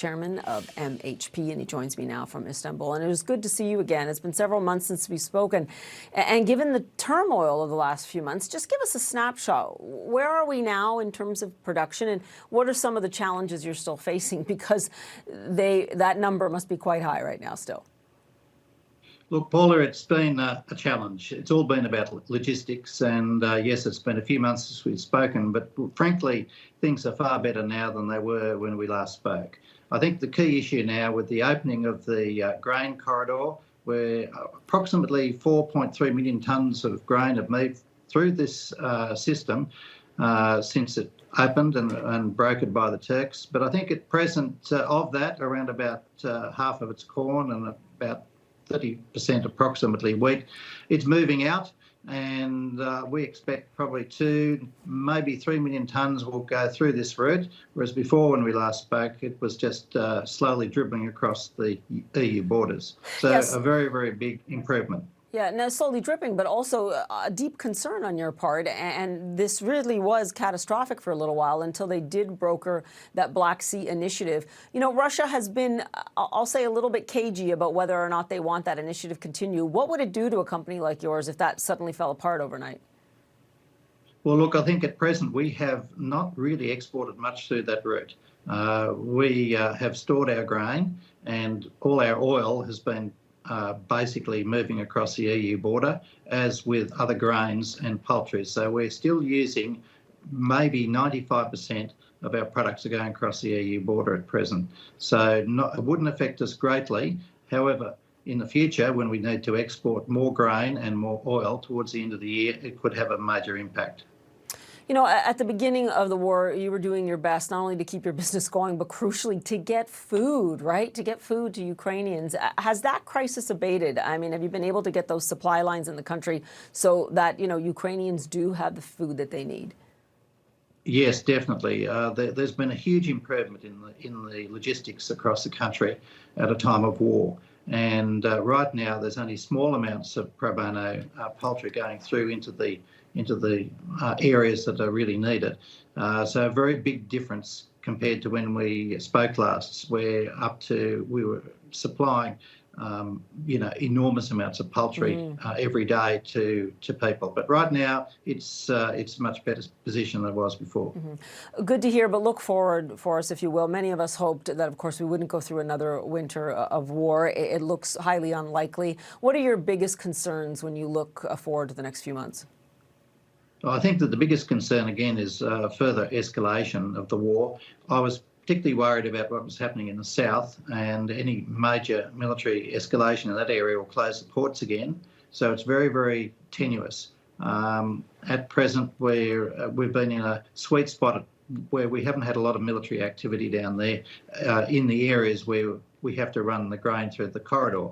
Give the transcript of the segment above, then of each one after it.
Chairman of MHP, and he joins me now from Istanbul. And it was good to see you again. It's been several months since we've spoken. And given the turmoil of the last few months, just give us a snapshot. Where are we now in terms of production, and what are some of the challenges you're still facing? Because that number must be quite high right now still. Look, Paula, it's been a challenge. It's all been about logistics, and yes, it's been a few months since we've spoken, but frankly, things are far better now than they were when we last spoke. I think the key issue now with the opening of the grain corridor, where approximately 4.3 million tonnes of grain have moved through this system since it opened and brokered by the Turks. But I think at present of that, around about half of it's corn and about 30% approximately wheat. It's moving out, and we expect probably 2, maybe 3 million tonnes will go through this route, whereas before when we last spoke it was just slowly dribbling across the EU borders. So yes, a very, very big improvement. Yeah, now slowly dripping, but also a deep concern on your part. And this really was catastrophic for a little while until they did broker that Black Sea initiative. You know, Russia has been, I'll say, a little bit cagey about whether or not they want that initiative continue. What would it do to a company like yours if that suddenly fell apart overnight? Well, look, I think at present we have not really exported much through that route. We have stored our grain, and all our oil has been basically moving across the EU border, as with other grains and poultry. So we're still using maybe 95% of our products are going across the EU border at present. So it wouldn't affect us greatly. However, in the future, when we need to export more grain and more oil towards the end of the year, it could have a major impact. You know, at the beginning of the war, you were doing your best not only to keep your business going, but crucially to get food, right? To get food to Ukrainians. Has that crisis abated? I mean, have you been able to get those supply lines in the country so that, you know, Ukrainians do have the food that they need? Yes, definitely. There's been a huge improvement in the logistics across the country at a time of war. And right now, there's only small amounts of pro bono poultry going through into the areas that are really needed. So a very big difference compared to when we spoke last, where we were supplying enormous amounts of poultry every day to people. But right now, it's a much better position than it was before. Good to hear, but look forward for us, if you will. Many of us hoped that, of course, we wouldn't go through another winter of war. It looks highly unlikely. What are your biggest concerns when you look forward to the next few months? I think that the biggest concern, again, is further escalation of the war. I was particularly worried about what was happening in the south, and any major military escalation in that area will close the ports again. So it's very, very tenuous. At present, we've been in a sweet spot where we haven't had a lot of military activity down there in the areas where we have to run the grain through the corridor.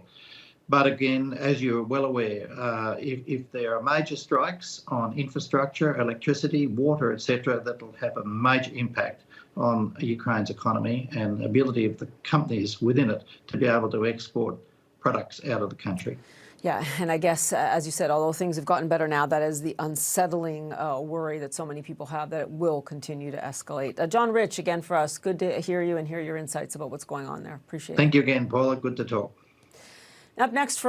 But again, as you're well aware, if there are major strikes on infrastructure, electricity, water, etc., that will have a major impact on Ukraine's economy and the ability of the companies within it to be able to export products out of the country. Yeah, and I guess, as you said, although things have gotten better now, that is the unsettling worry that so many people have, that it will continue to escalate. John Rich, again for us, good to hear you and hear your insights about what's going on there. Appreciate it. Thank you again, Paula. Good to talk. Up next for